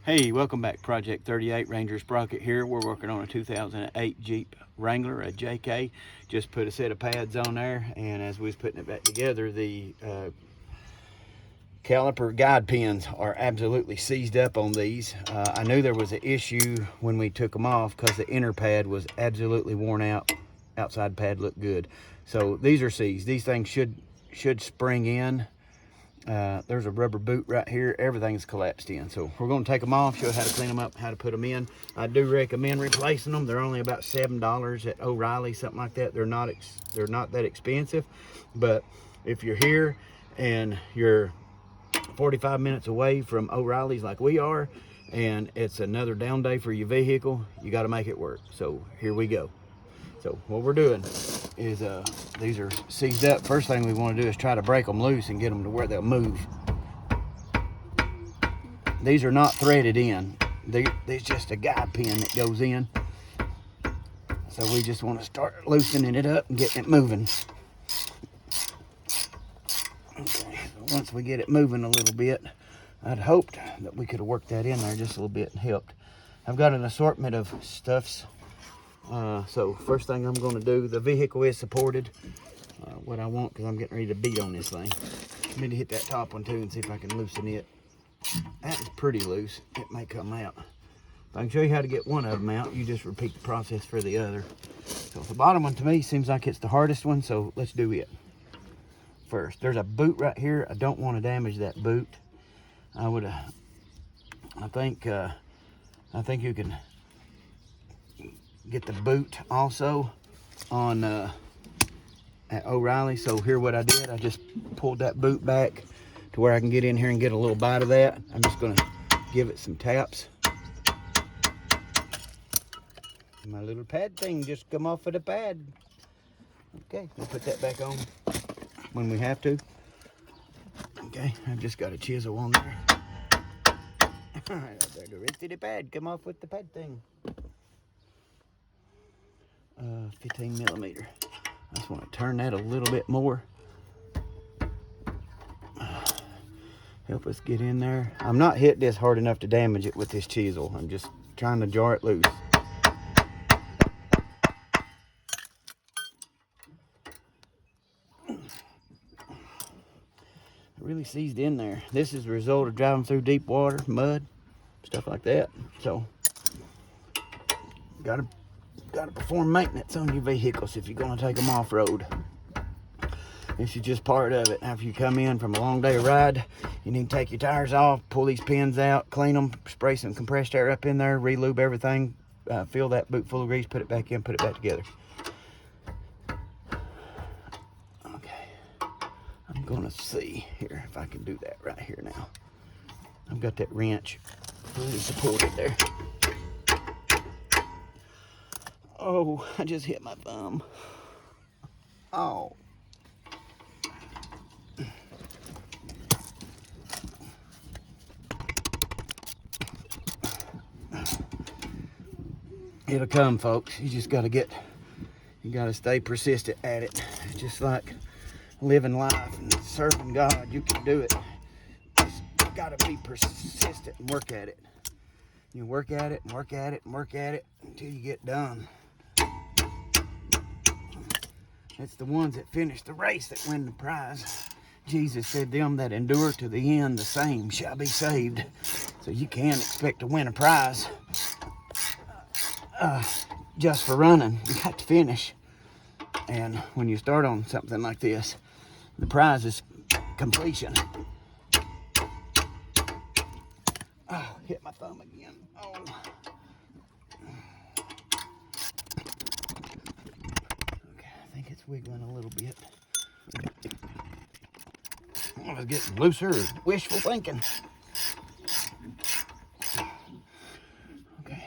Hey, welcome back. Project 38, Ranger Sprocket here. We're working on a 2008 Jeep Wrangler, a JK. Just put a set of pads on there, and as we was putting it back together, the caliper guide pins are absolutely seized up on these. I knew there was an issue when we took them off because the inner pad was absolutely worn out. Outside pad looked good. So these are seized. These things should spring in. There's a rubber boot right here. Everything's collapsed in. So we're going to take them off, show you how to clean them up, how to put them in. I do recommend replacing them. They're only about $7 at O'Reilly, something like that. They're not that expensive. But if you're here and you're 45 minutes away from O'Reilly's like we are, and it's another down day for your vehicle, you got to make it work. So here we go. So what we're doing is these are seized up. First thing we want to do is try to break them loose and get them to where they'll move. These are not threaded in. There's just a guide pin that goes in. So we just want to start loosening it up and getting it moving. Okay, so once we get it moving a little bit, I'd hoped that we could have worked that in there just a little bit and helped. I've got an assortment of stuffs. So first thing I'm going to do, the vehicle is supported. What I want, because I'm getting ready to beat on this thing. I need to hit that top one too and see if I can loosen it. That is pretty loose. It may come out. If I can show you how to get one of them out, you just repeat the process for the other. So the bottom one to me seems like it's the hardest one, so let's do it first. There's a boot right here. I don't want to damage that boot. I think you can get the boot also on at O'Reilly. So here what I did, I just pulled that boot back to where I can get in here and get a little bite of that. I'm just going to give it some taps. My little pad thing just come off of the pad. Okay, we'll put that back on when we have to. Okay, I've just got a chisel on there. All right, the rest of the pad come off with the pad thing. 15 millimeter. I just want to turn that a little bit more. Help us get in there. I'm not hitting this hard enough to damage it with this chisel. I'm just trying to jar it loose. It really seized in there. This is the result of driving through deep water, mud, stuff like that. So, gotta perform maintenance on your vehicles if you're gonna take them off-road. This is just part of it. After you come in from a long day of ride, you need to take your tires off, pull these pins out, clean them, spray some compressed air up in there, re-lube everything, fill that boot full of grease, put it back in, put it back together. Okay, I'm gonna see here if I can do that right here now. I've got that wrench fully supported there. Oh, I just hit my thumb. Oh. It'll come, folks. You just gotta stay persistent at it. It's just like living life and serving God. You can do it. Just gotta be persistent and work at it. You work at it and work at it and work at it until you get done. It's the ones that finish the race that win the prize. Jesus said, them that endure to the end, the same shall be saved. So you can't expect to win a prize just for running. You got to finish. And when you start on something like this, the prize is completion. Oh, hit my thumb again. Oh. Okay, I think it's wiggling a little bit. I was getting looser, wishful thinking. Okay.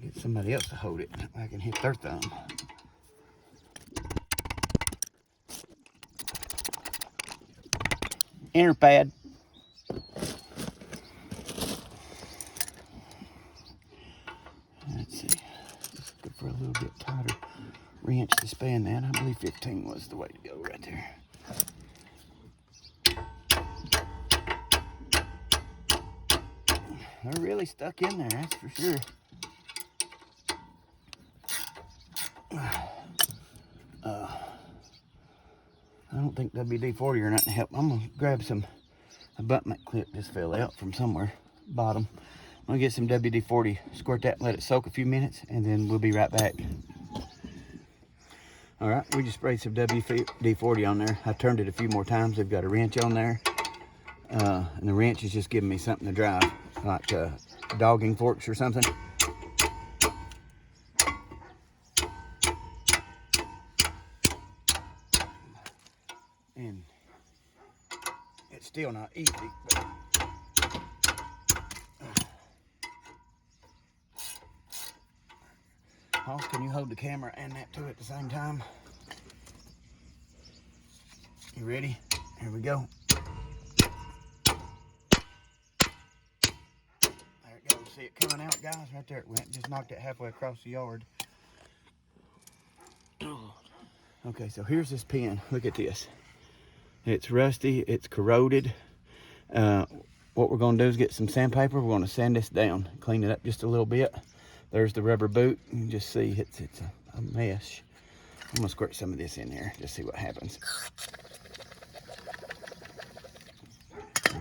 Get somebody else to hold it. I can hit their thumb. Inner pad. Let's see. Just go for a little bit tighter wrench to span that. I believe 15 was the way to go right there. they're really stuck in there, that's for sure. I don't think WD-40 or nothing help. I'm gonna grab a butt nut clip just fell out from somewhere, bottom. I'm gonna get some WD-40, squirt that, let it soak a few minutes, and then we'll be right back. All right, we just sprayed some WD-40 on there. I turned it a few more times. They've got a wrench on there, and the wrench is just giving me something to drive, like dogging forks or something. And it's still not easy, but Hoss, can you hold the camera and that too at the same time? You ready? Here we go. There it goes. See it coming out, guys? Right there it went. Just knocked it halfway across the yard. Okay, so here's this pen. Look at this. It's rusty, it's corroded. What we're gonna do is get some sandpaper. We're gonna sand this down, clean it up just a little bit. There's the rubber boot. You can just see it's a mess. I'm gonna squirt some of this in there, just see what happens.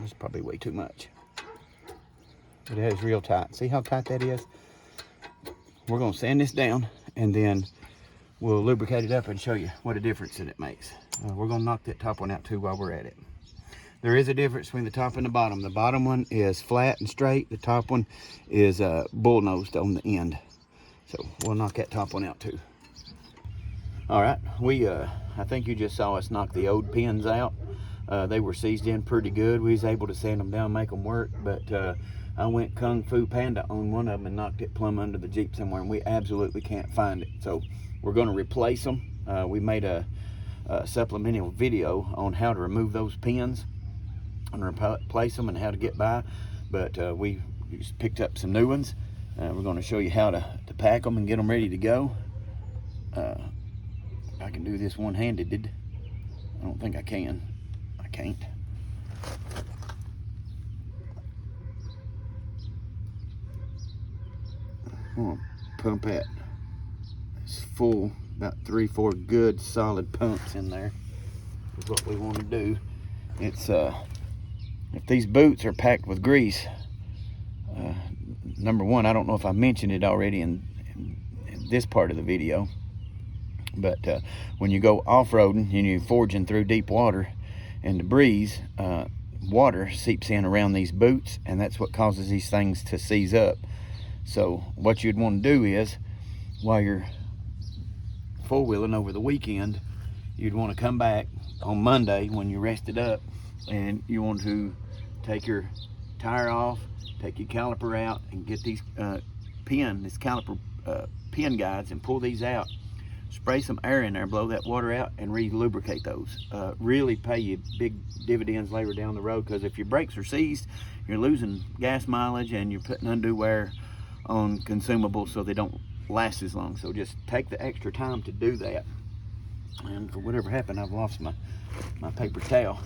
It's probably way too much. But it is real tight. See how tight that is? We're gonna sand this down and then we'll lubricate it up and show you what a difference that it makes. We're gonna knock that top one out too while we're at it. There is a difference between the top and the bottom. The bottom one is flat and straight. The top one is bull-nosed on the end. So we'll knock that top one out too. All right, I think you just saw us knock the old pins out. They were seized in pretty good. We was able to sand them down, make them work, but I went Kung Fu Panda on one of them and knocked it plumb under the Jeep somewhere, and we absolutely can't find it. So we're gonna replace them. We made a supplemental video on how to remove those pins and replace them and how to get by, but we just picked up some new ones. We're going to show you how to pack them and get them ready to go. I can do this one-handed. I don't think I can. I can't. I'm going to pump that. It's full, about 3-4 good solid pumps in there is what we want to do. It's if these boots are packed with grease, number one, I don't know if I mentioned it already in this part of the video, but when you go off-roading and you're forging through deep water and the breeze, water seeps in around these boots, and that's what causes these things to seize up. So what you'd want to do is, while you're four-wheeling over the weekend, you'd want to come back on Monday when you're rested up, and you want to take your tire off, take your caliper out, and get these caliper pin guides and pull these out. Spray some air in there, blow that water out, and re-lubricate those. Really pay you big dividends later down the road, because if your brakes are seized, you're losing gas mileage and you're putting undue wear on consumables so they don't last as long. So just take the extra time to do that. And for whatever happened, I've lost my paper towel.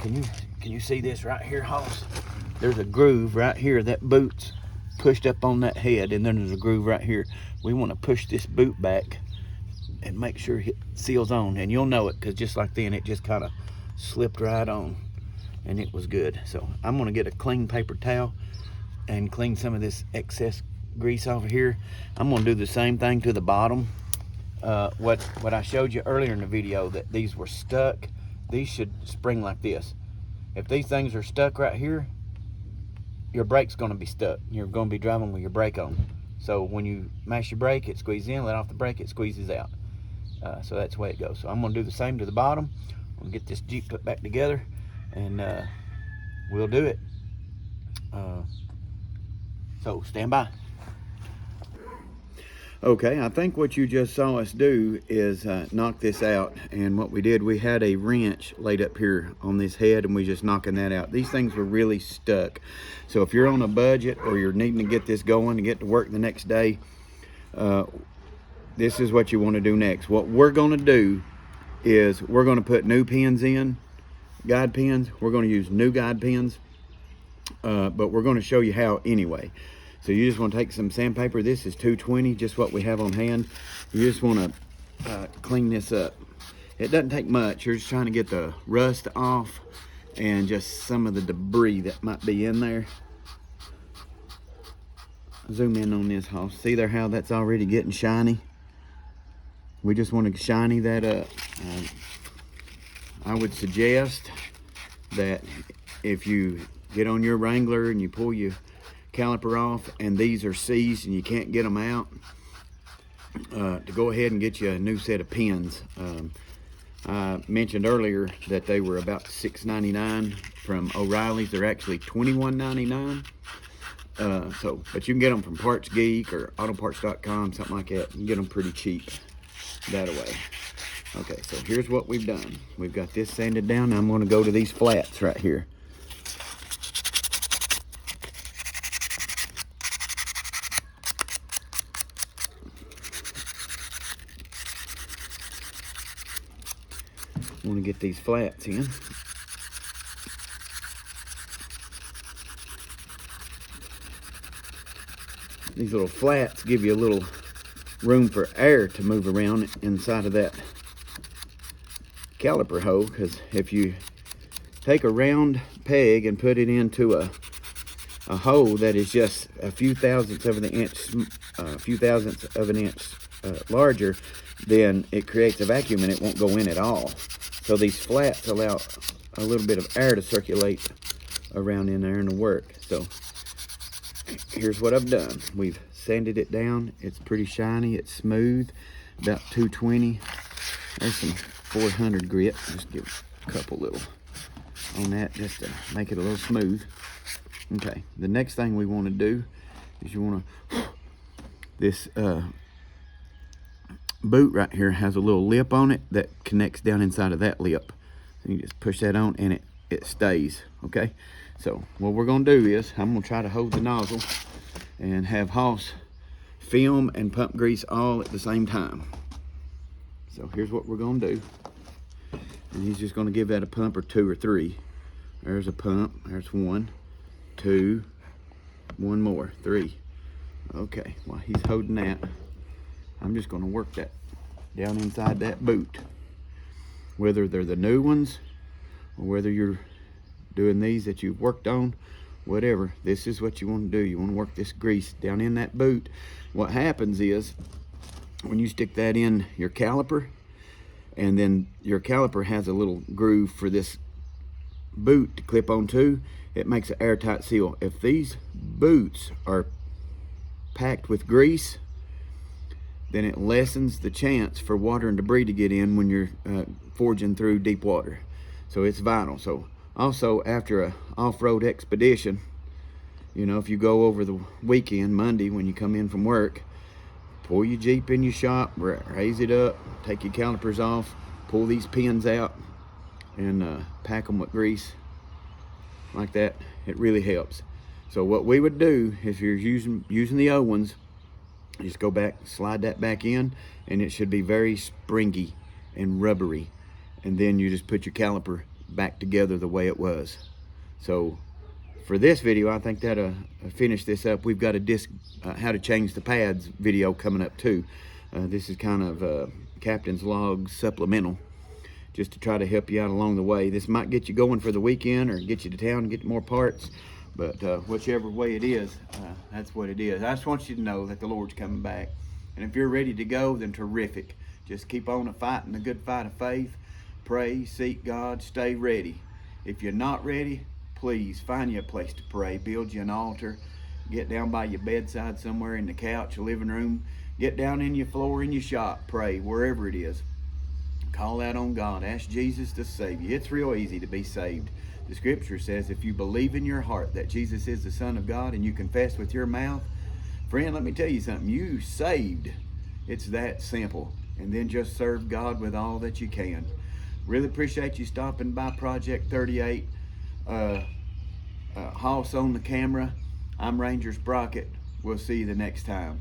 Can you see this right here, Hoss? There's a groove right here. That boot's pushed up on that head, and then there's a groove right here. We want to push this boot back and make sure it seals on, and you'll know it, because just like then, it just kind of slipped right on, and it was good. So I'm going to get a clean paper towel and clean some of this excess grease off of here. I'm going to do the same thing to the bottom. What I showed you earlier in the video, that these were stuck, these should spring like this. If these things are stuck right here, your brake's going to be stuck. You're going to be driving with your brake on. So when you mash your brake, it squeezes in. Let off the brake, it squeezes out. So that's the way it goes. So I'm going to do the same to the bottom. We'll get this Jeep put back together, and we'll do it. So stand by. Okay, I think what you just saw us do is knock this out, and what we did, we had a wrench laid up here on this head, and we just knocking that out. These things were really stuck. So if you're on a budget or you're needing to get this going to get to work the next day, this is what you want to do next. What we're going to do is we're going to put new pins in, guide pins. We're going to use new guide pins. but we're going to show you how anyway. So you just want to take some sandpaper. This is 220, just what we have on hand. You just want to clean this up. It doesn't take much. You're just trying to get the rust off and just some of the debris that might be in there. Zoom in on this house. See there how that's already getting shiny? We just want to shiny that up. I would suggest that if you get on your Wrangler and you pull your caliper off and these are seized and you can't get them out, to go ahead and get you a new set of pins. I mentioned earlier that they were about $6.99 from O'Reilly's. They're actually $21.99. But you can get them from Parts Geek or autoparts.com, something like that. You can get them pretty cheap that way. Okay, so here's what we've done. We've got this sanded down. Now I'm going to go to these flats right here. I want to get these flats in. These little flats give you a little room for air to move around inside of that caliper hole, because if you take a round peg and put it into a hole that is just a few thousandths of an inch larger, then it creates a vacuum and it won't go in at all. So these flats allow a little bit of air to circulate around in there and to work. So here's what I've done. We've sanded it down. It's pretty shiny. It's smooth. About 220. There's some 400 grit. Just give a couple little on that just to make it a little smooth. Okay. The next thing we want to do is you want to, this boot right here has a little lip on it that connects down inside of that lip. So you just push that on and it stays. Okay. So what we're going to do is I'm going to try to hold the nozzle and have Hoss film and pump grease all at the same time. So here's what we're going to do. And he's just going to give that a pump or two or three. There's a pump. There's 1, 2, one more, 3. Okay, while he's holding that, I'm just going to work that down inside that boot. Whether they're the new ones or whether you're doing these that you've worked on, whatever, this is what you want to do. You want to work this grease down in that boot. What happens is when you stick that in your caliper, and then your caliper has a little groove for this boot to clip onto, it makes an airtight seal. If these boots are packed with grease, then it lessens the chance for water and debris to get in when you're forging through deep water. So it's vital. So also, after a off-road expedition, you know, if you go over the weekend, Monday, when you come in from work, pull your Jeep in your shop, raise it up, take your calipers off, pull these pins out, and pack them with grease like that. It really helps. So what we would do, if you're using the old ones, just go back, slide that back in, and it should be very springy and rubbery. And then you just put your caliper back together the way it was. So for this video, I think that'll finish this up. We've got a disc how to change the pads video coming up too. This is kind of Captain's Log supplemental, just to try to help you out along the way. This might get you going for the weekend or get you to town and get more parts, but whichever way it is, that's what it is. I just want you to know that the Lord's coming back, and if you're ready to go, then terrific. Just keep on fighting the good fight of faith. Pray, seek God, stay ready. If you're not ready, please find you a place to pray. Build you an altar. Get down by your bedside somewhere, in the couch, your living room. Get down in your floor in your shop. Pray, wherever it is. Call out on God. Ask Jesus to save you. It's real easy to be saved. The scripture says if you believe in your heart that Jesus is the Son of God and you confess with your mouth, friend, let me tell you something. You saved. It's that simple. And then just serve God with all that you can. Really appreciate you stopping by Project 38. Hoss on the camera. I'm Ranger Sprocket. We'll see you the next time.